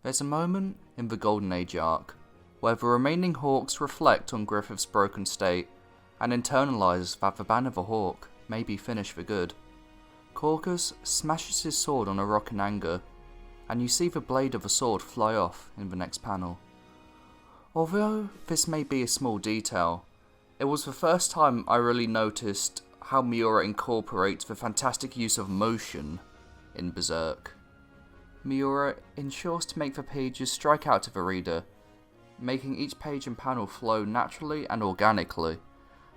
There's a moment in the Golden Age arc where the remaining Hawks reflect on Griffith's broken state and internalise that the ban of a Hawk may be finished for good. Corcus smashes his sword on a rock in anger, and you see the blade of a sword fly off in the next panel. Although this may be a small detail, it was the first time I really noticed how Miura incorporates the fantastic use of motion in Berserk. Miura ensures to make the pages strike out to the reader, making each page and panel flow naturally and organically.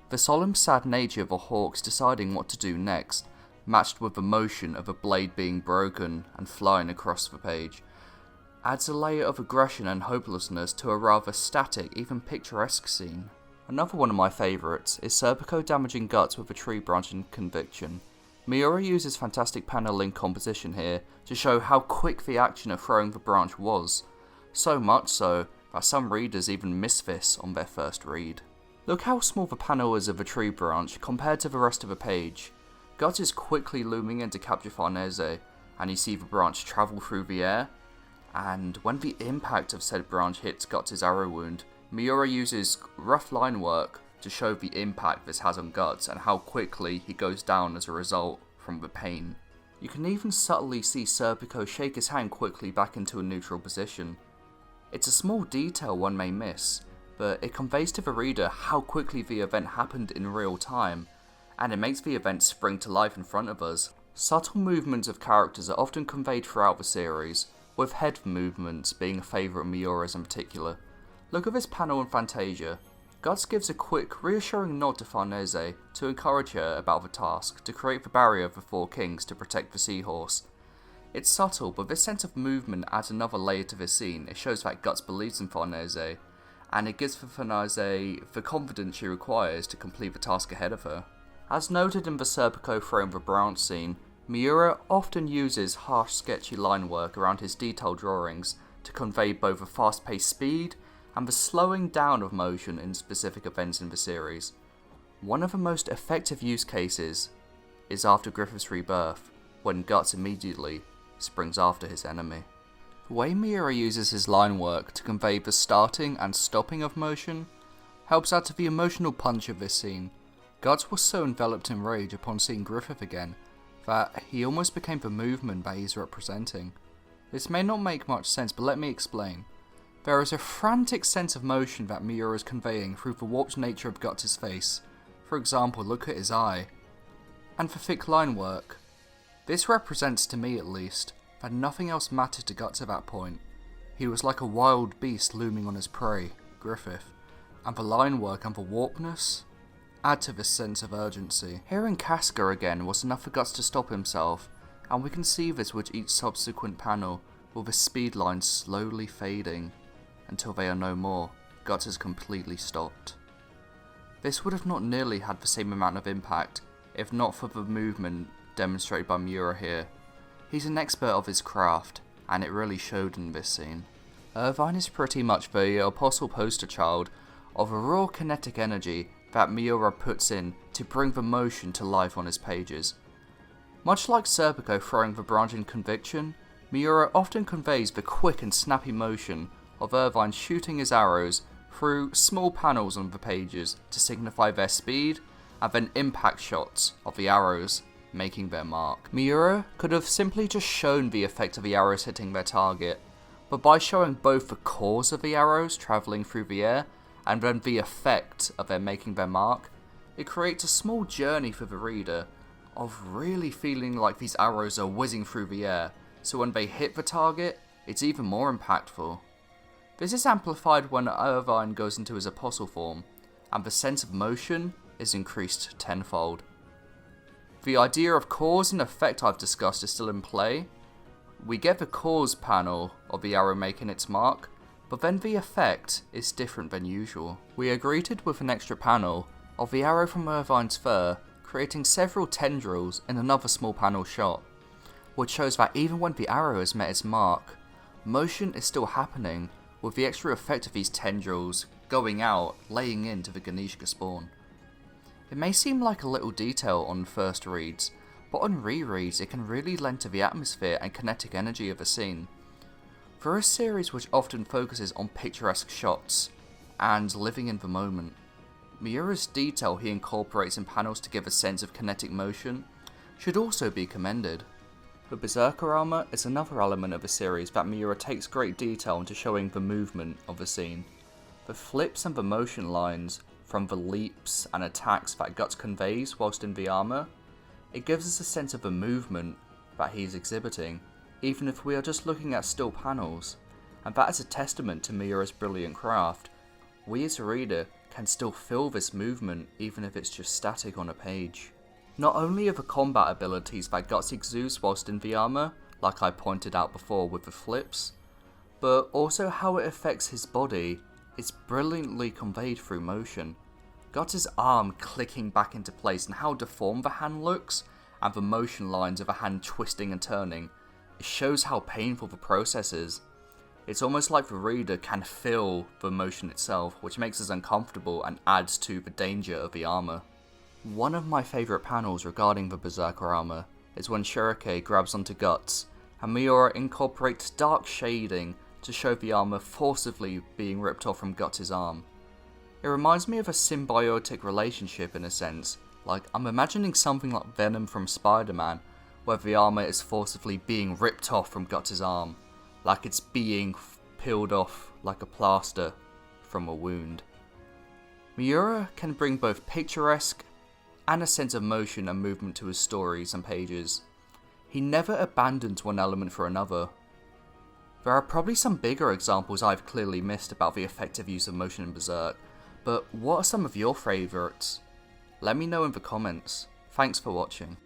The solemn sad nature of the Hawks deciding what to do next, matched with the motion of a blade being broken and flying across the page, adds a layer of aggression and hopelessness to a rather static, even picturesque scene. Another one of my favourites is Serpico damaging Guts with a tree branch in Conviction. Miura uses fantastic paneling composition here to show how quick the action of throwing the branch was, so much so that some readers even miss this on their first read. Look how small the panel is of a tree branch compared to the rest of the page. Guts is quickly looming in to capture Farnese, and you see the branch travel through the air, and when the impact of said branch hits Guts' arrow wound, Miura uses rough line work to show the impact this has on Guts and how quickly he goes down as a result from the pain. You can even subtly see Serpico shake his hand quickly back into a neutral position. It's a small detail one may miss, but it conveys to the reader how quickly the event happened in real time, and it makes the event spring to life in front of us. Subtle movements of characters are often conveyed throughout the series, with head movements being a favourite of Miura's in particular. Look at this panel in Fantasia. Guts gives a quick, reassuring nod to Farnese to encourage her about the task to create the barrier of the Four Kings to protect the seahorse. It's subtle, but this sense of movement adds another layer to this scene. It shows that Guts believes in Farnese, and it gives Farnese the confidence she requires to complete the task ahead of her. As noted in the Serpico throwing the branch scene, Miura often uses harsh, sketchy line work around his detailed drawings to convey both a fast-paced speed and the slowing down of motion in specific events in the series. One of the most effective use cases is after Griffith's rebirth, when Guts immediately springs after his enemy. The way Miura uses his line work to convey the starting and stopping of motion helps add to the emotional punch of this scene. Guts was so enveloped in rage upon seeing Griffith again that he almost became the movement that he's representing. This may not make much sense, but let me explain. There is a frantic sense of motion that Miura is conveying through the warped nature of Guts' face. For example, look at his eye. And for thick line work. This represents, to me at least, that nothing else mattered to Guts at that point. He was like a wild beast looming on his prey, Griffith, and the line work and the warpness add to this sense of urgency. Hearing Casca again was enough for Guts to stop himself, and we can see this with each subsequent panel, with the speed lines slowly fading until they are no more. Guts is completely stopped. This would have not nearly had the same amount of impact if not for the movement demonstrated by Miura here. He's an expert of his craft, and it really showed in this scene. Irvine is pretty much the apostle poster child of a raw kinetic energy that Miura puts in to bring the motion to life on his pages. Much like Serpico throwing the branch in Conviction, Miura often conveys the quick and snappy motion of Irvine shooting his arrows through small panels on the pages to signify their speed, and then impact shots of the arrows making their mark. Miura could have simply just shown the effect of the arrows hitting their target, but by showing both the cause of the arrows travelling through the air and then the effect of their making their mark, it creates a small journey for the reader of really feeling like these arrows are whizzing through the air, so when they hit the target, it's even more impactful. This is amplified when Irvine goes into his apostle form, and the sense of motion is increased tenfold. The idea of cause and effect I've discussed is still in play. We get the cause panel of the arrow making its mark, but then the effect is different than usual. We are greeted with an extra panel of the arrow from Irvine's fur, creating several tendrils in another small panel shot, which shows that even when the arrow has met its mark, motion is still happening, with the extra effect of these tendrils going out, laying into the Ganishka spawn. It may seem like a little detail on first reads, but on rereads it can really lend to the atmosphere and kinetic energy of a scene. For a series which often focuses on picturesque shots and living in the moment, Miura's detail he incorporates in panels to give a sense of kinetic motion should also be commended. The Berserker armor is another element of the series that Miura takes great detail into showing the movement of the scene. The flips and the motion lines from the leaps and attacks that Guts conveys whilst in the armor, it gives us a sense of the movement that he's exhibiting, even if we are just looking at still panels, and that is a testament to Miura's brilliant craft. We as a reader can still feel this movement even if it's just static on a page. Not only are the combat abilities that Guts exudes whilst in the armor, like I pointed out before with the flips, but also how it affects his body is brilliantly conveyed through motion. Guts' arm clicking back into place and how deformed the hand looks, and the motion lines of the hand twisting and turning, it shows how painful the process is. It's almost like the reader can feel the motion itself, which makes us uncomfortable and adds to the danger of the armor. One of my favourite panels regarding the Berserker armor is when Shirake grabs onto Guts, and Miura incorporates dark shading to show the armor forcibly being ripped off from Guts' arm. It reminds me of a symbiotic relationship in a sense, like I'm imagining something like Venom from Spider-Man, where the armor is forcibly being ripped off from Guts' arm, like it's being peeled off like a plaster from a wound. Miura can bring both picturesque and a sense of motion and movement to his stories and pages. He never abandons one element for another. There are probably some bigger examples I've clearly missed about the effective use of motion in Berserk, but what are some of your favourites? Let me know in the comments. Thanks for watching.